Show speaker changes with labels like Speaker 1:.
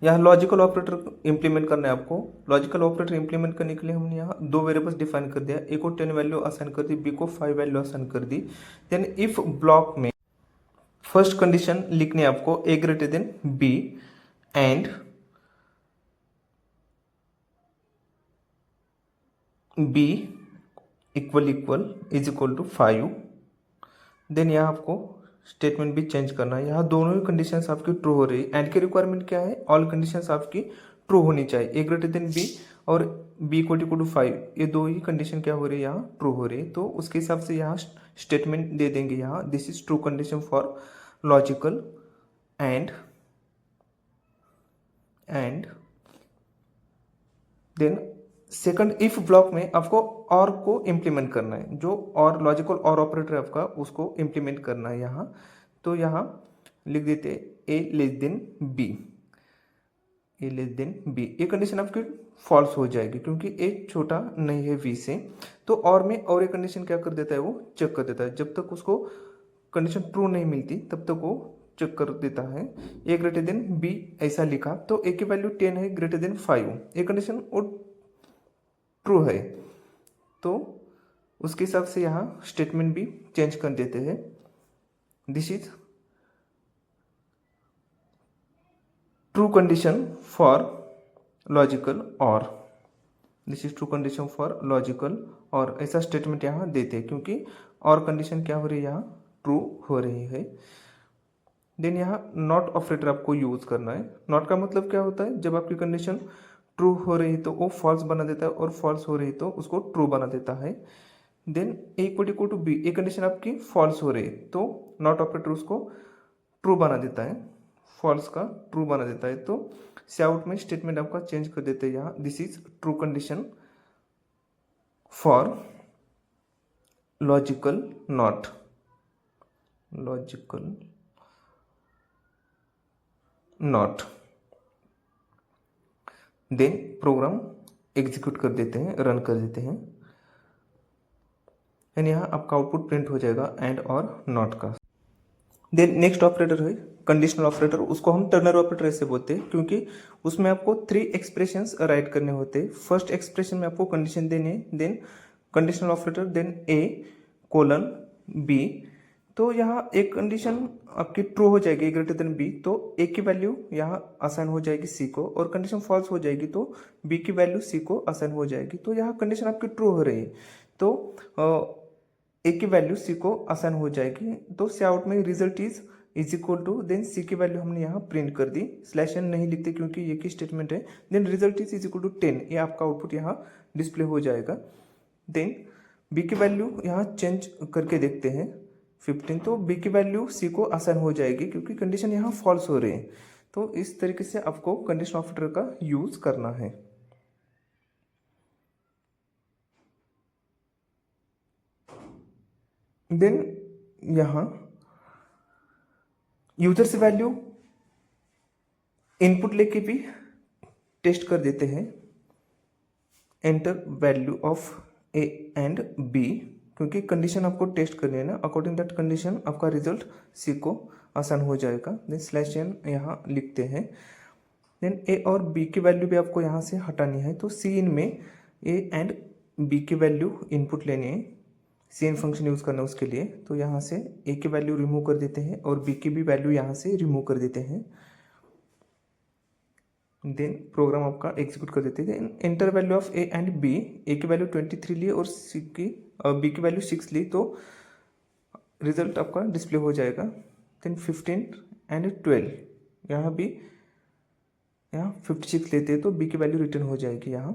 Speaker 1: यहाँ logical operator implement करना है आपको। लॉजिकल ऑपरेटर इंप्लीमेंट करने के लिए हमने यहाँ दो वेरिएबल्स डिफाइन कर दिया, ए को 10 वैल्यू असाइन कर दी, बी को 5 वैल्यू असाइन कर दी। देन इफ ब्लॉक में फर्स्ट कंडीशन लिखनी है आपको A greater than B and B equal is equal to 5। Then यहाँ आपको स्टेटमेंट भी चेंज करना है। यहाँ दोनों ही कंडीशंस आपकी ट्रू हो रही है। एंड की रिक्वायरमेंट क्या है, ऑल कंडीशंस आपकी ट्रू होनी चाहिए। ए ग्रेटर देन बी और बी इक्वल टू 5, ये दो ही कंडीशन क्या हो रही है, यहाँ ट्रू हो रही है। तो उसके हिसाब से यहाँ स्टेटमेंट दे देंगे, यहाँ this is true condition for logical and then second if block में आपको और को इम्प्लीमेंट करना है, जो और लॉजिकल और ऑपरेटर है आपका उसको इम्प्लीमेंट करना है यहाँ। तो यहाँ लिख देते ए लेस देन बी, ए लेस देन बी। ये कंडीशन आपकी फॉल्स हो जाएगी क्योंकि ए छोटा नहीं है बी से। तो और में और एक कंडीशन क्या कर देता है, वो चेक कर देता है। जब तक उसको कंडीशन ट्रू नहीं मिलती तब तक वो चेक कर देता है। ए ग्रेटर देन बी ऐसा लिखा तो ए की वैल्यू 10 है, ग्रेटर देन 5, ये कंडीशन वो ट्रू है। तो उसके हिसाब से यहाँ स्टेटमेंट भी चेंज कर देते हैं। This is true condition for logical OR, this is true condition for logical OR, ऐसा स्टेटमेंट यहाँ देते हैं क्योंकि और कंडीशन क्या हो रही है, यहाँ ट्रू हो रही है। देन यहाँ नॉट ऑपरेटर आपको यूज करना है। नॉट का मतलब क्या होता है, जब आपकी कंडीशन ट्रू हो रही तो वो फॉल्स बना देता है और फॉल्स हो रही तो उसको ट्रू बना देता है। Then a equal to b, एक कंडीशन आपकी फॉल्स हो रही है तो नॉट ऑपरेटर उसको ट्रू बना देता है, फॉल्स का ट्रू बना देता है। तो सी आउट में स्टेटमेंट आपका चेंज कर देते हैं यहाँ, this is true condition for logical not, logical not. Then program execute कर देते हैं, रन कर देते हैं। एंड यहाँ आपका आउटपुट प्रिंट हो जाएगा एंड और नॉट का। देन नेक्स्ट ऑपरेटर है कंडीशनल ऑपरेटर, उसको हम टर्नरी ऑपरेटर ऐसे बोलते हैं क्योंकि उसमें आपको 3 एक्सप्रेशंस राइट करने होते हैं। फर्स्ट एक्सप्रेशन में आपको कंडीशन देनी है, देन कंडीशनल ऑपरेटर, देन ए कोलन बी। तो यहाँ एक कंडीशन आपकी ट्रू हो जाएगी ग्रेटर देन बी, तो ए की वैल्यू यहाँ असाइन हो जाएगी सी को, और कंडीशन फॉल्स हो जाएगी तो बी की वैल्यू सी को असाइन हो जाएगी। तो यहाँ कंडीशन आपकी ट्रू हो रही है तो ए की वैल्यू सी को असाइन हो जाएगी। तो सी आउट में result is equal to, then C की वैल्यू हमने यहाँ प्रिंट कर दी, स्लैश एन नहीं लिखते क्योंकि ये की स्टेटमेंट है। Then result is equal to 10, ये आपका आउटपुट यहाँ डिस्प्ले हो जाएगा। देन बी की वैल्यू यहाँ चेंज करके देखते हैं 15, तो बी की वैल्यू सी को असाइन हो जाएगी क्योंकि कंडीशन यहाँ फॉल्स हो रही है। तो इस तरीके से आपको कंडीशन ऑपरेटर का यूज करना है। देन यहाँ यूजर से वैल्यू इनपुट लेके भी टेस्ट कर देते हैं, enter value of A and b, क्योंकि कंडीशन आपको टेस्ट करनी है ना, अकॉर्डिंग दैट कंडीशन आपका रिजल्ट सी को आसान हो जाएगा। देन स्लैश एन यहाँ लिखते हैं। देन ए और बी की वैल्यू भी आपको यहाँ से हटानी है, तो सी इन में ए एंड बी की वैल्यू इनपुट लेनी है, सी इन फंक्शन यूज़ करना है उसके लिए। तो यहाँ से ए की वैल्यू रिमूव कर देते हैं और बी की भी वैल्यू यहाँ से रिमूव कर देते हैं। देन प्रोग्राम आपका एग्जीक्यूट कर देते हैं। Enter value of A and B, A की वैल्यू 23 ली और सी की बी की वैल्यू 6 ली, तो रिजल्ट आपका डिस्प्ले हो जाएगा। देन 15 एंड 12, यहाँ भी यहाँ 56 लेते हैं तो बी की वैल्यू रिटर्न हो जाएगी यहाँ।